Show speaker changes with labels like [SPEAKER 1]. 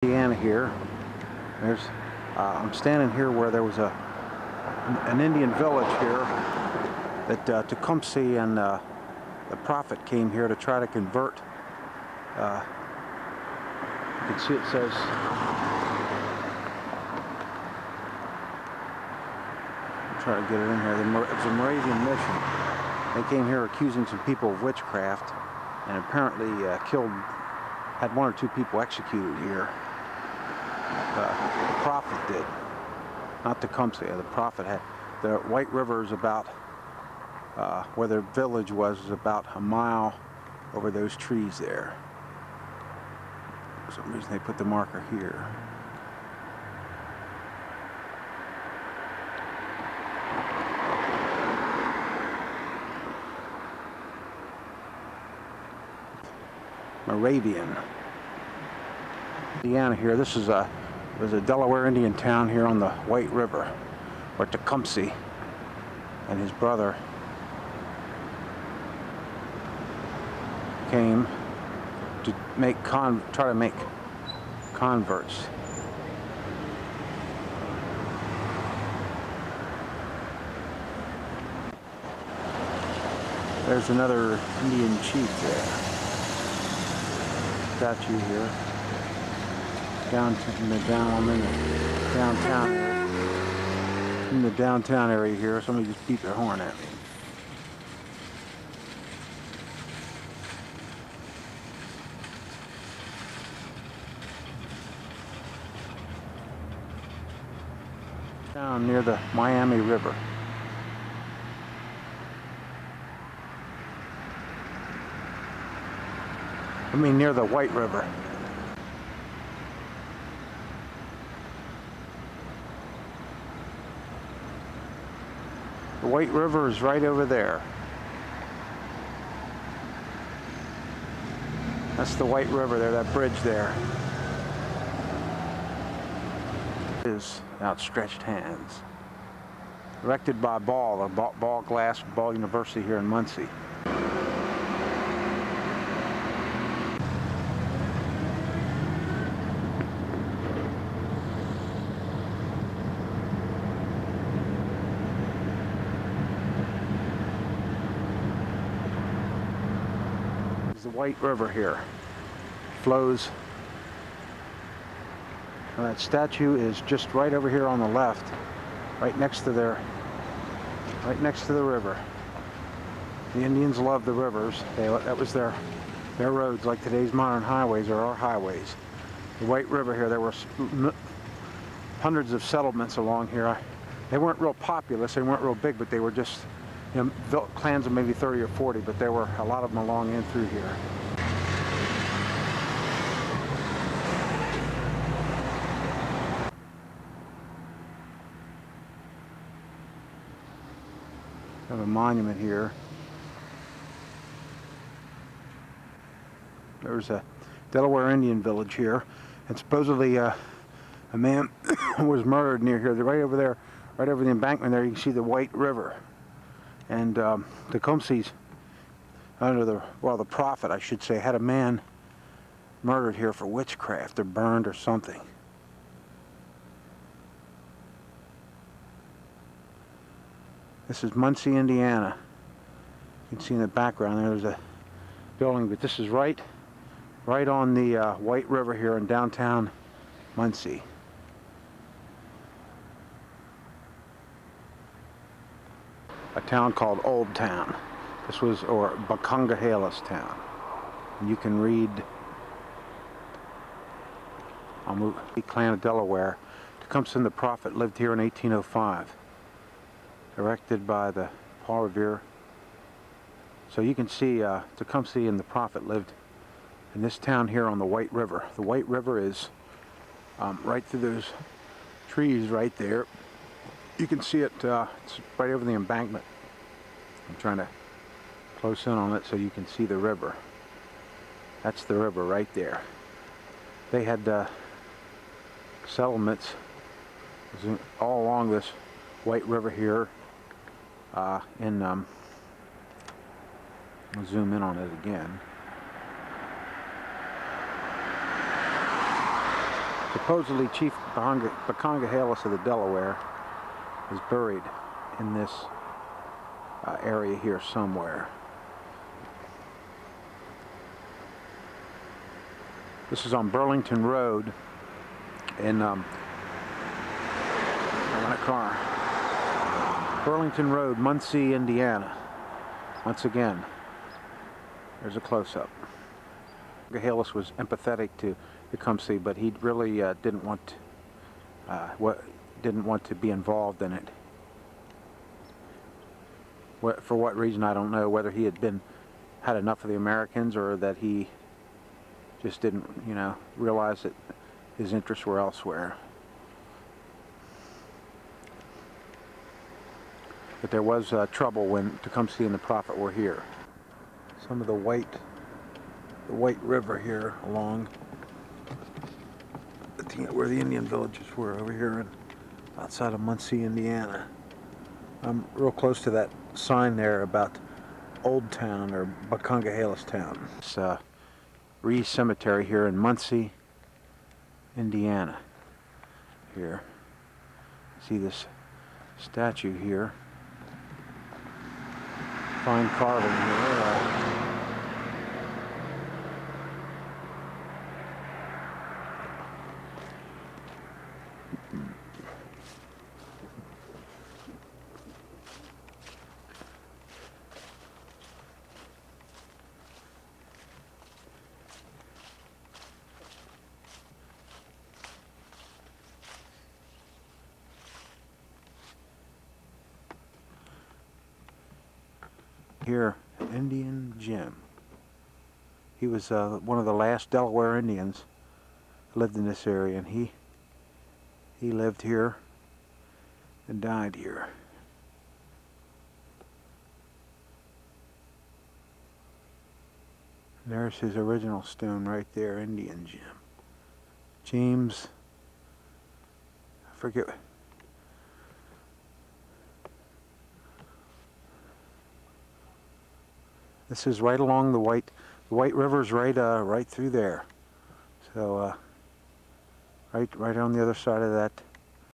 [SPEAKER 1] Indiana here. I'm standing here where there was an Indian village here that Tecumseh and the prophet came here to try to convert. You can see it says I'll try to get it in here. It's a Moravian mission. They came here accusing some people of witchcraft and apparently had one or two people executed here. The prophet did, not Tecumseh. The prophet had. The White River is about where their village was about a mile over those trees there. For some reason they put the marker here. Moravian. Indiana here. This is there's a Delaware Indian town here on the White River where Tecumseh and his brother came to try to make converts. There's another Indian chief there. Statue here. In the downtown area here. Somebody just beat their horn at me. Down near the Miami River. I mean near the White River. The White River is right over there. That's the White River there, that bridge there. Is outstretched hands. Erected by Ball University here in Muncee. The White River here flows. And that statue is just right over here on the left, right next to the river. The Indians loved the rivers. That was their roads, like today's modern highways or our highways. The White River here, there were hundreds of settlements along here. They weren't real populous, they weren't real big, but they were just, clans of maybe 30 or 40, but there were a lot of them along in through here. We have a monument here. There's a Delaware Indian village here, and supposedly a man was murdered near here. Right over there, right over the embankment there, you can see the White River. And Tecumseh's the prophet, I should say, had a man murdered here for witchcraft or burned or something. This is Muncee, Indiana. You can see in the background there's a building, but this is right on the White River here in downtown Muncee. A town called Oldtown. This was, or Bacongahelas town. And you can read the clan of Delaware. Tecumseh and the prophet lived here in 1805. Erected by the Paul Revere. So you can see Tecumseh and the prophet lived in this town here on the White River. The White River is right through those trees right there. You can see it, it's right over the embankment. I'm trying to close in on it so you can see the river. That's the river right there. They had settlements all along this White River here. I'll zoom in on it again. Supposedly Chief Bacongahalis of the Delaware is buried in this area here somewhere. This is on Burlington Road in I want a car. Burlington Road, Muncee, Indiana. Once again, there's a close-up. Bacongahalis was empathetic to Tecumseh, but he really didn't want to be involved in it. For what reason, I don't know. Whether he had enough of the Americans, or that he just didn't, realize that his interests were elsewhere. But there was trouble when Tecumseh and the Prophet were here. Some of the White River here along where the Indian villages were over here outside of Muncee, Indiana. I'm real close to that sign there about Oldtown or Bacongahalis Town. It's Ree Cemetery here in Muncee, Indiana. Here, see this statue here. Fine carving here. Here, Indian Jim. He was one of the last Delaware Indians who lived in this area, and he lived here and died here. And there's his original stone right there, Indian Jim. James, I forget. This is right along the White River's right through there. So right on the other side of that